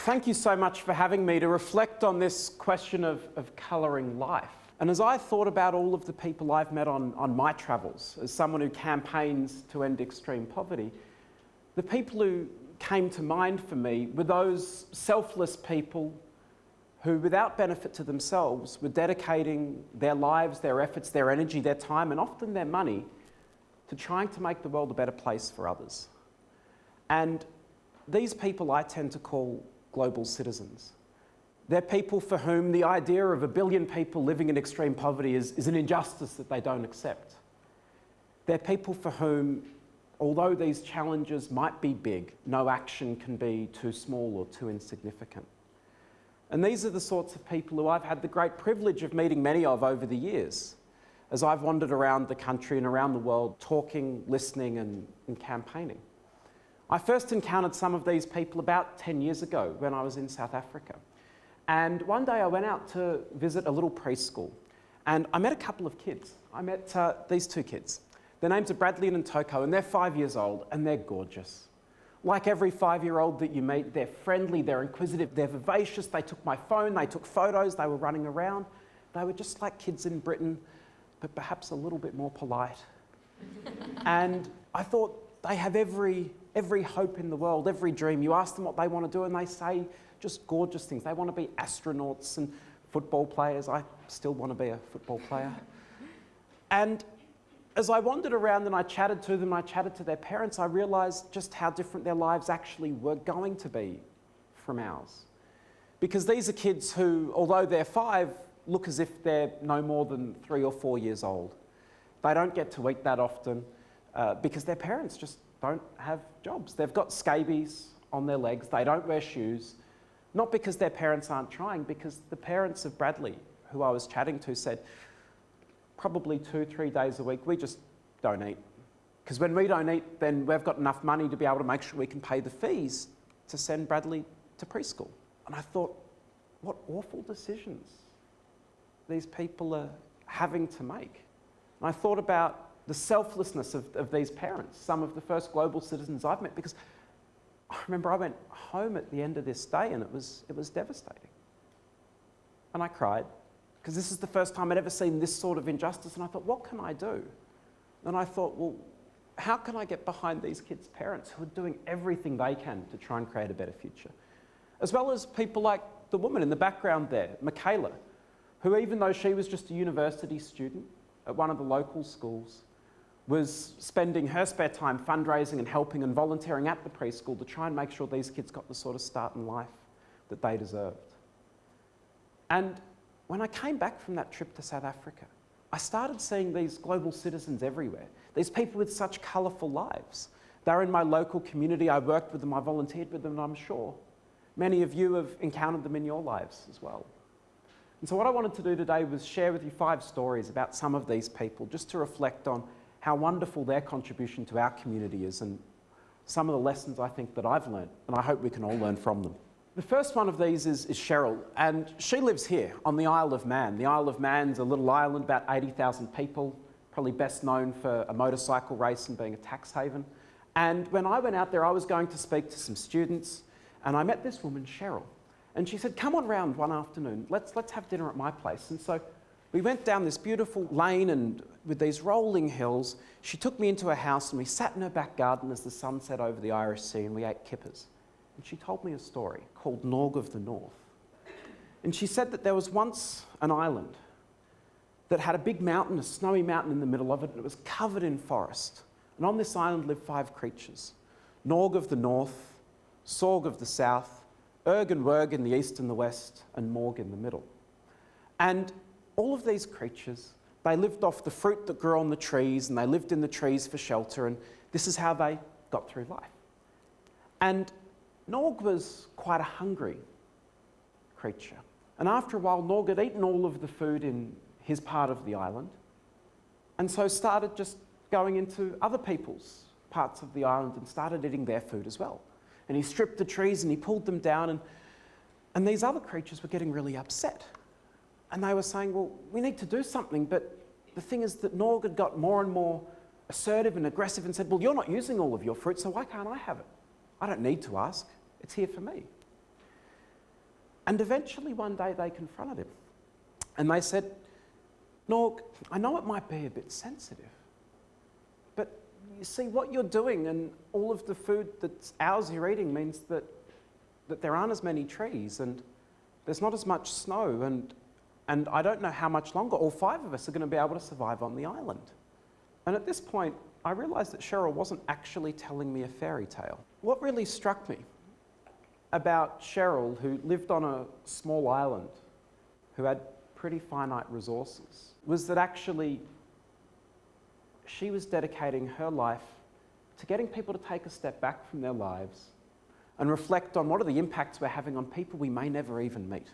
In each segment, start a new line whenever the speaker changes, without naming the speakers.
Thank you so much for having me to reflect on this question of colouring life. And as I thought about all of the people I've met on my travels, as someone who campaigns to end extreme poverty, the people who came to mind for me were those selfless people who, without benefit to themselves, were dedicating their lives, their efforts, their energy, their time, and often their money to trying to make the world a better place for others. And these people I tend to call global citizens. They're people for whom the idea of 1 billion people living in extreme poverty is an injustice that they don't accept. They're people for whom, although these challenges might be big, no action can be too small or too insignificant. And these are the sorts of people who I've had the great privilege of meeting many of over the years, as I've wandered around the country and around the world talking, listening and campaigning. I first encountered some of these people about 10 years ago when I was in South Africa. And one day I went out to visit a little preschool and I met a couple of kids. I met these two kids. Their names are Bradley and Toko, and they're 5 years old and they're gorgeous. Like every 5-year-old that you meet, they're friendly, they're inquisitive, they're vivacious. They took my phone, they took photos, they were running around. They were just like kids in Britain, but perhaps a little bit more polite. And I thought, they have every hope in the world, every dream. You ask them what they want to do and they say just gorgeous things. They want to be astronauts and football players. I still want to be a football player. And as I wandered around and I chatted to them, I chatted to their parents, I realised just how different their lives actually were going to be from ours. Because these are kids who, although they're 5, look as if they're no more than 3 or 4 years old. They don't get to eat that often. Because their parents just don't have jobs. They've got scabies on their legs, they don't wear shoes, not because their parents aren't trying, because the parents of Bradley, who I was chatting to, said probably 2-3 days a week, we just don't eat. Because when we don't eat, then we've got enough money to be able to make sure we can pay the fees to send Bradley to preschool. And I thought, what awful decisions these people are having to make. And I thought about the selflessness of these parents, some of the first global citizens I've met, because I remember I went home at the end of this day and it was devastating. And I cried, because this is the first time I'd ever seen this sort of injustice, and I thought, what can I do? And I thought, well, how can I get behind these kids' parents who are doing everything they can to try and create a better future? As well as people like the woman in the background there, Michaela, who, even though she was just a university student at one of the local schools, was spending her spare time fundraising and helping and volunteering at the preschool to try and make sure these kids got the sort of start in life that they deserved. And when I came back from that trip to South Africa, I started seeing these global citizens everywhere, these people with such colourful lives. They're in my local community, I worked with them, I volunteered with them, and I'm sure many of you have encountered them in your lives as well. And so what I wanted to do today was share with you 5 stories about some of these people, just to reflect on how wonderful their contribution to our community is, and some of the lessons I think that I've learned, and I hope we can all learn from them. The first one of these is Cheryl, and she lives here on the Isle of Man. The Isle of Man's a little island, about 80,000 people, probably best known for a motorcycle race and being a tax haven. And when I went out there, I was going to speak to some students, and I met this woman, Cheryl. And she said, come on round one afternoon, let's have dinner at my place. And so we went down this beautiful lane and with these rolling hills. She took me into her house and we sat in her back garden as the sun set over the Irish Sea and we ate kippers. And she told me a story called Norg of the North. And she said that there was once an island that had a big mountain, a snowy mountain in the middle of it, and it was covered in forest. And on this island lived 5 creatures: Norg of the North, Sorg of the South, Erg and Werg in the east and the west, and Morg in the middle. And all of these creatures, they lived off the fruit that grew on the trees, and they lived in the trees for shelter, and this is how they got through life. And Norg was quite a hungry creature. And after a while, Norg had eaten all of the food in his part of the island, and so started just going into other people's parts of the island and started eating their food as well. And he stripped the trees and he pulled them down, and these other creatures were getting really upset. And they were saying, well, we need to do something, but the thing is that Norg had got more and more assertive and aggressive and said, well, you're not using all of your fruit, so why can't I have it? I don't need to ask. It's here for me. And eventually one day they confronted him. And they said, Norg, I know it might be a bit sensitive, but you see what you're doing and all of the food that's ours you're eating means that there aren't as many trees and there's not as much snow and I don't know how much longer all 5 of us are going to be able to survive on the island. And at this point, I realised that Cheryl wasn't actually telling me a fairy tale. What really struck me about Cheryl, who lived on a small island, who had pretty finite resources, was that actually she was dedicating her life to getting people to take a step back from their lives and reflect on what are the impacts we're having on people we may never even meet.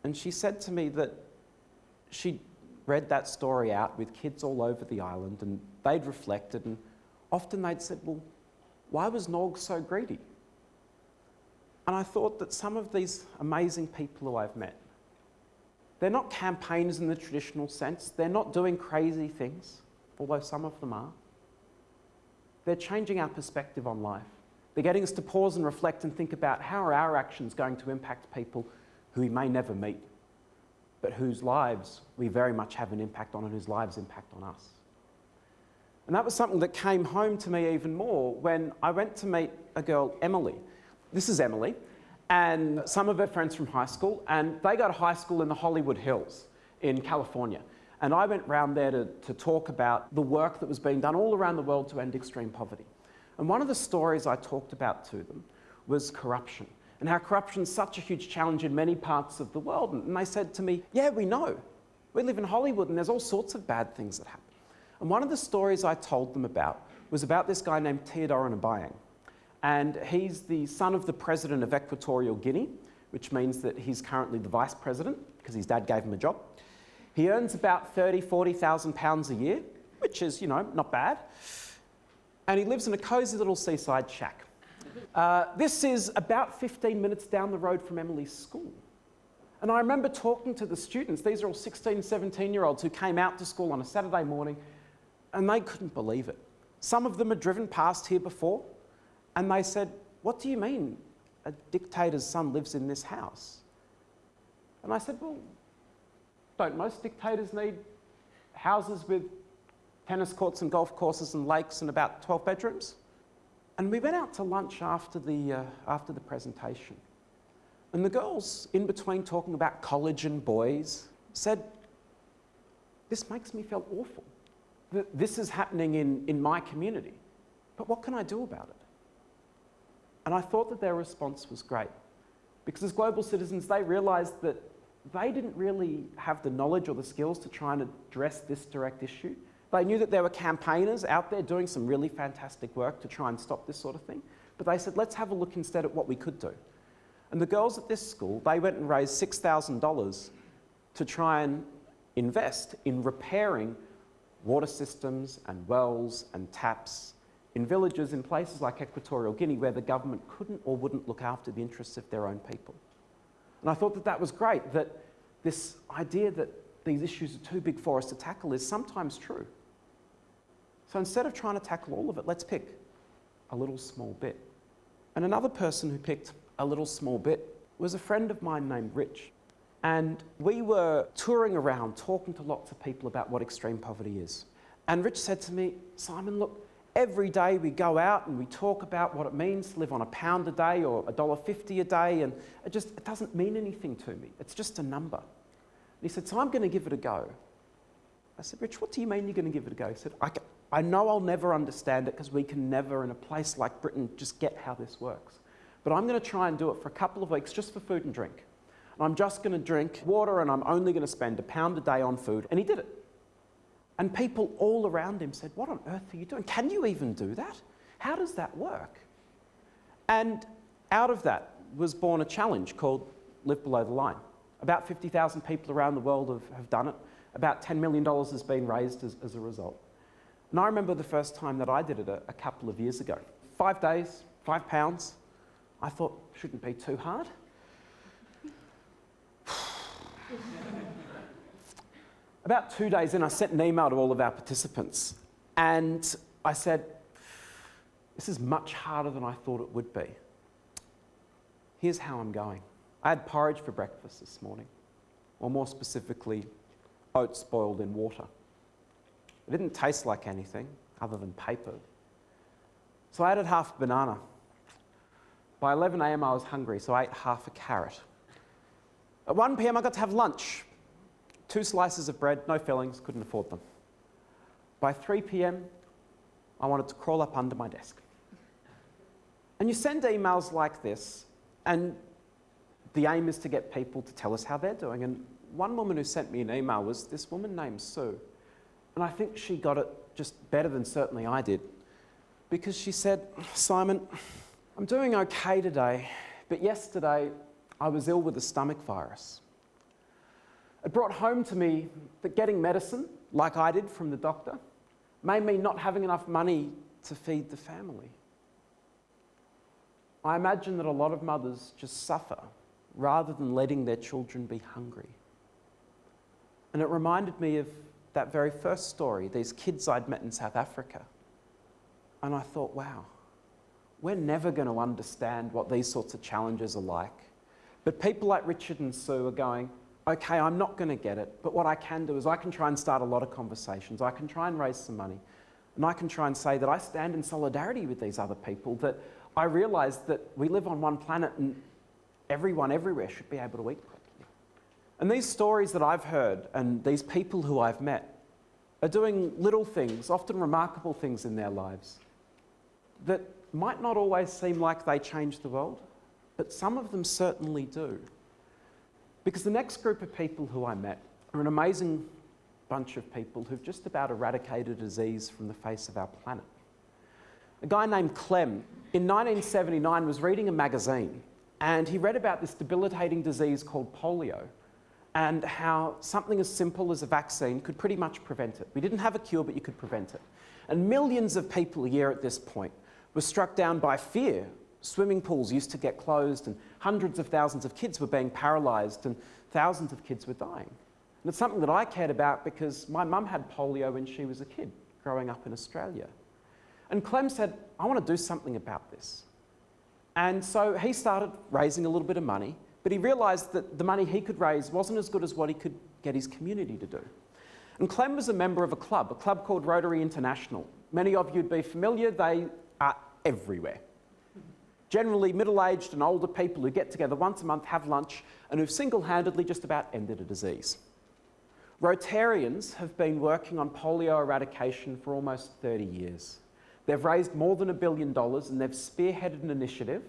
And she said to me that she'd read that story out with kids all over the island and they'd reflected and often they'd said, well, why was Norg so greedy? And I thought that some of these amazing people who I've met, they're not campaigners in the traditional sense. They're not doing crazy things, although some of them are. They're changing our perspective on life. They're getting us to pause and reflect and think about how are our actions going to impact people who we may never meet, but whose lives we very much have an impact on and whose lives impact on us. And that was something that came home to me even more when I went to meet a girl, Emily. This is Emily, and some of her friends from high school, and they go to high school in the Hollywood Hills in California. And I went round there to talk about the work that was being done all around the world to end extreme poverty. And one of the stories I talked about to them was corruption, and how corruption is such a huge challenge in many parts of the world. And they said to me, yeah, we know. We live in Hollywood and there's all sorts of bad things that happen. And one of the stories I told them about was about this guy named Teodoro. And he's the son of the president of Equatorial Guinea, which means that he's currently the vice president because his dad gave him a job. He earns about 30,000, 40,000 pounds a year, which is, not bad. And he lives in a cosy little seaside shack. This is about 15 minutes down the road from Emily's school. And I remember talking to the students. These are all 16, 17-year-olds who came out to school on a Saturday morning, and they couldn't believe it. Some of them had driven past here before, and they said, what do you mean a dictator's son lives in this house? And I said, well, don't most dictators need houses with tennis courts and golf courses and lakes and about 12 bedrooms? And we went out to lunch after the presentation. And the girls, in between talking about college and boys, said, this makes me feel awful. This is happening in my community. But what can I do about it? And I thought that their response was great. Because as global citizens, they realised that they didn't really have the knowledge or the skills to try and address this direct issue. They knew that there were campaigners out there doing some really fantastic work to try and stop this sort of thing. But they said, let's have a look instead at what we could do. And the girls at this school, they went and raised $6,000 to try and invest in repairing water systems and wells and taps in villages in places like Equatorial Guinea where the government couldn't or wouldn't look after the interests of their own people. And I thought that that was great, that this idea that these issues are too big for us to tackle is sometimes true. So instead of trying to tackle all of it, let's pick a little small bit. And another person who picked a little small bit was a friend of mine named Rich. And we were touring around talking to lots of people about what extreme poverty is. And Rich said to me, Simon, look, every day we go out and we talk about what it means to live on £1 a day or $1.50 a day, and it doesn't mean anything to me. It's just a number. And he said, so I'm going to give it a go. I said, Rich, what do you mean you're going to give it a go? He said, I know I'll never understand it because we can never, in a place like Britain, just get how this works. But I'm going to try and do it for a couple of weeks just for food and drink. And I'm just going to drink water and I'm only going to spend £1 a day on food. And he did it. And people all around him said, what on earth are you doing? Can you even do that? How does that work? And out of that was born a challenge called Live Below the Line. About 50,000 people around the world have done it. About $10 million has been raised as a result. And I remember the first time that I did it a couple of years ago. 5 days, £5. I thought, shouldn't be too hard. About 2 days in, I sent an email to all of our participants. And I said, this is much harder than I thought it would be. Here's how I'm going. I had porridge for breakfast this morning, or more specifically, oats boiled in water. It didn't taste like anything other than paper. So I added half a banana. By 11 a.m. I was hungry, so I ate half a carrot. At 1 p.m. I got to have lunch. 2 slices of bread, no fillings, couldn't afford them. By 3 p.m, I wanted to crawl up under my desk. And you send emails like this, and the aim is to get people to tell us how they're doing. And one woman who sent me an email was this woman named Sue. And I think she got it just better than certainly I did. Because she said, Simon, I'm doing okay today, but yesterday I was ill with a stomach virus. It brought home to me that getting medicine, like I did from the doctor, made me not having enough money to feed the family. I imagine that a lot of mothers just suffer rather than letting their children be hungry. And it reminded me of that very first story, these kids I'd met in South Africa. And I thought, wow, we're never going to understand what these sorts of challenges are like. But people like Richard and Sue are going, okay, I'm not going to get it, but what I can do is I can try and start a lot of conversations. I can try and raise some money. And I can try and say that I stand in solidarity with these other people, that I realise that we live on one planet and everyone everywhere should be able to eat properly. And these stories that I've heard and these people who I've met are doing little things, often remarkable things in their lives that might not always seem like they change the world, but some of them certainly do. Because the next group of people who I met are an amazing bunch of people who've just about eradicated disease from the face of our planet. A guy named Clem, in 1979, was reading a magazine, and he read about this debilitating disease called polio, and how something as simple as a vaccine could pretty much prevent it. We didn't have a cure, but you could prevent it. And millions of people a year at this point were struck down by fear. Swimming pools used to get closed, and hundreds of thousands of kids were being paralysed, and thousands of kids were dying. And it's something that I cared about because my mum had polio when she was a kid, growing up in Australia. And Clem said, I want to do something about this. And so he started raising a little bit of money, but he realised that the money he could raise wasn't as good as what he could get his community to do. And Clem was a member of a club called Rotary International. Many of you would be familiar, they are everywhere. Generally middle-aged and older people who get together once a month, have lunch, and who've single-handedly just about ended a disease. Rotarians have been working on polio eradication for almost 30 years. They've raised more than $1 billion, and they've spearheaded an initiative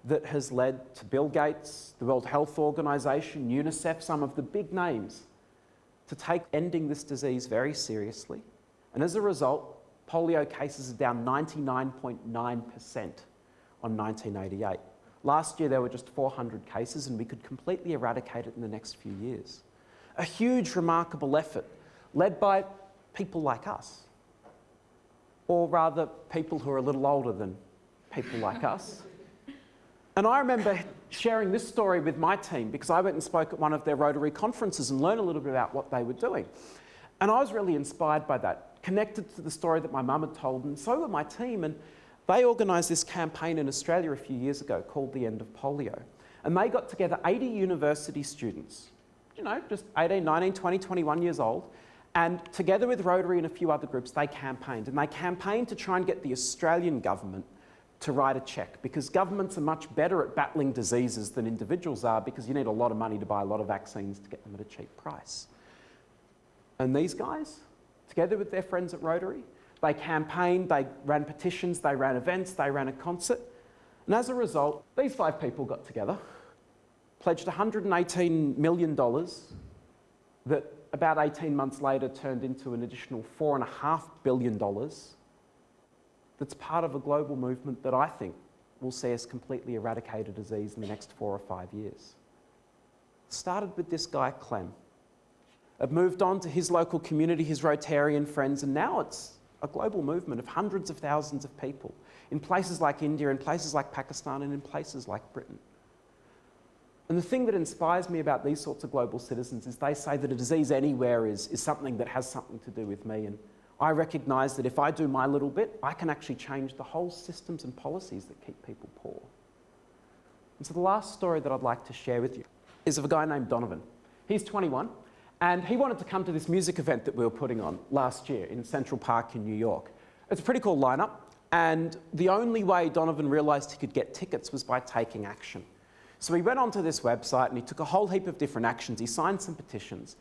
that has led to Bill Gates, the World Health Organization, UNICEF, some of the big names, to take ending this disease very seriously. And as a result, polio cases are down 99.9% on 1988. Last year there were just 400 cases, and we could completely eradicate it in the next few years. A huge, remarkable effort led by people like us, or rather people who are a little older than people like us. And I remember sharing this story with my team because I went and spoke at one of their Rotary conferences and learned a little bit about what they were doing. And I was really inspired by that, connected to the story that my mum had told, and so were my team. And they organised this campaign in Australia a few years ago called The End of Polio. And they got together 80 university students, you know, just 18, 19, 20, 21 years old. And together with Rotary and a few other groups, they campaigned. And they campaigned to try and get the Australian government to write a cheque, because governments are much better at battling diseases than individuals are, because you need a lot of money to buy a lot of vaccines to get them at a cheap price. And these guys, together with their friends at Rotary, they campaigned, they ran petitions, they ran events, they ran a concert. And as a result, these 5 people got together, pledged $118 million that about 18 months later turned into an additional $4.5 billion that's part of a global movement that I think will see us completely eradicate a disease in the next 4 or 5 years. It started with this guy, Clem. It moved on to his local community, his Rotarian friends, and now it's a global movement of hundreds of thousands of people in places like India, in places like Pakistan, and in places like Britain. And the thing that inspires me about these sorts of global citizens is they say that a disease anywhere is something that has something to do with me. And I recognise that if I do my little bit, I can actually change the whole systems and policies that keep people poor. And so the last story that I'd like to share with you is of a guy named Donovan. He's 21, and he wanted to come to this music event that we were putting on last year in Central Park in New York. It's a pretty cool lineup, and the only way Donovan realised he could get tickets was by taking action. So he went onto this website and he took a whole heap of different actions. He signed some petitions.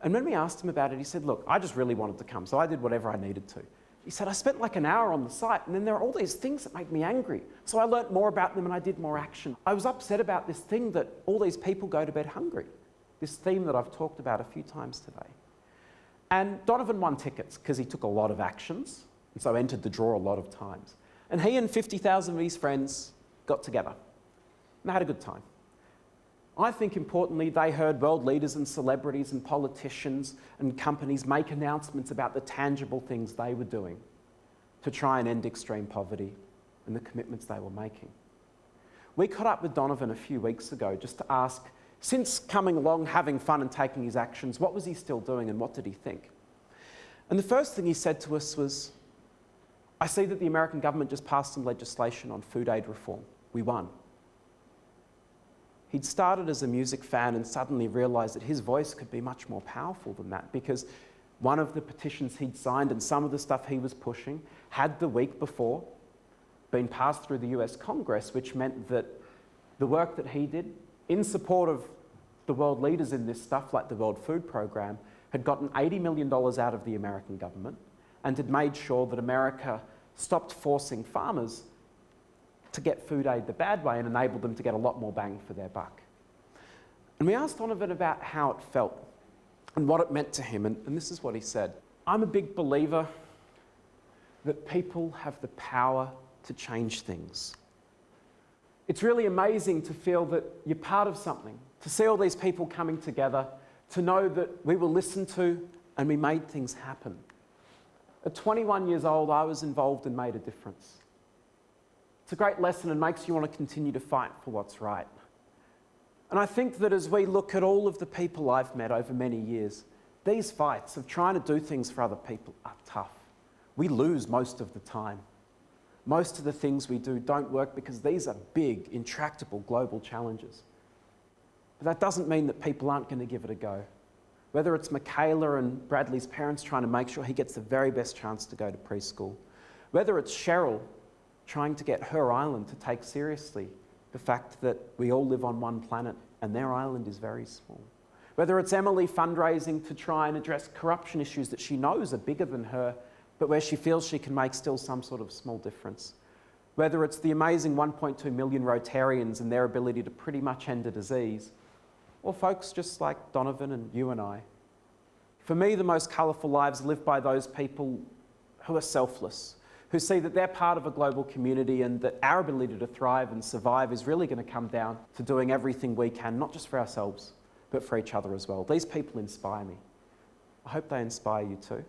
And when we asked him about it, he said, look, I just really wanted to come, so I did whatever I needed to. He said, I spent like an hour on the site, and then there are all these things that made me angry. So I learnt more about them and I did more action. I was upset about this thing that all these people go to bed hungry, this theme that I've talked about a few times today. And Donovan won tickets because he took a lot of actions, and so entered the draw a lot of times. And he and 50,000 of his friends got together, and they had a good time. I think importantly, they heard world leaders and celebrities and politicians and companies make announcements about the tangible things they were doing to try and end extreme poverty and the commitments they were making. We caught up with Donovan a few weeks ago just to ask, since coming along, having fun and taking his actions, what was he still doing and what did he think? And the first thing he said to us was, I see that the American government just passed some legislation on food aid reform. We won. He'd started as a music fan and suddenly realised that his voice could be much more powerful than that, because one of the petitions he'd signed and some of the stuff he was pushing had the week before been passed through the US Congress, which meant that the work that he did in support of the world leaders in this stuff, like the World Food Programme, had gotten $80 million out of the American government and had made sure that America stopped forcing farmers to get food aid the bad way and enabled them to get a lot more bang for their buck. And we asked Donovan about how it felt and what it meant to him, and this is what he said. I'm a big believer that people have the power to change things. It's really amazing to feel that you're part of something, to see all these people coming together, to know that we were listened to and we made things happen. At 21 years old, I was involved and made a difference. It's a great lesson and makes you want to continue to fight for what's right. And I think that as we look at all of the people I've met over many years, these fights of trying to do things for other people are tough. We lose most of the time. Most of the things we do don't work because these are big, intractable global challenges. But that doesn't mean that people aren't going to give it a go. Whether it's Michaela and Bradley's parents trying to make sure he gets the very best chance to go to preschool, whether it's Cheryl trying to get her island to take seriously the fact that we all live on one planet and their island is very small. Whether it's Emily fundraising to try and address corruption issues that she knows are bigger than her, but where she feels she can make still some sort of small difference. Whether it's the amazing 1.2 million Rotarians and their ability to pretty much end a disease, or folks just like Donovan and you and I. For me, the most colourful lives are lived by those people who are selfless, who see that they're part of a global community and that our ability to thrive and survive is really going to come down to doing everything we can, not just for ourselves, but for each other as well. These people inspire me. I hope they inspire you too.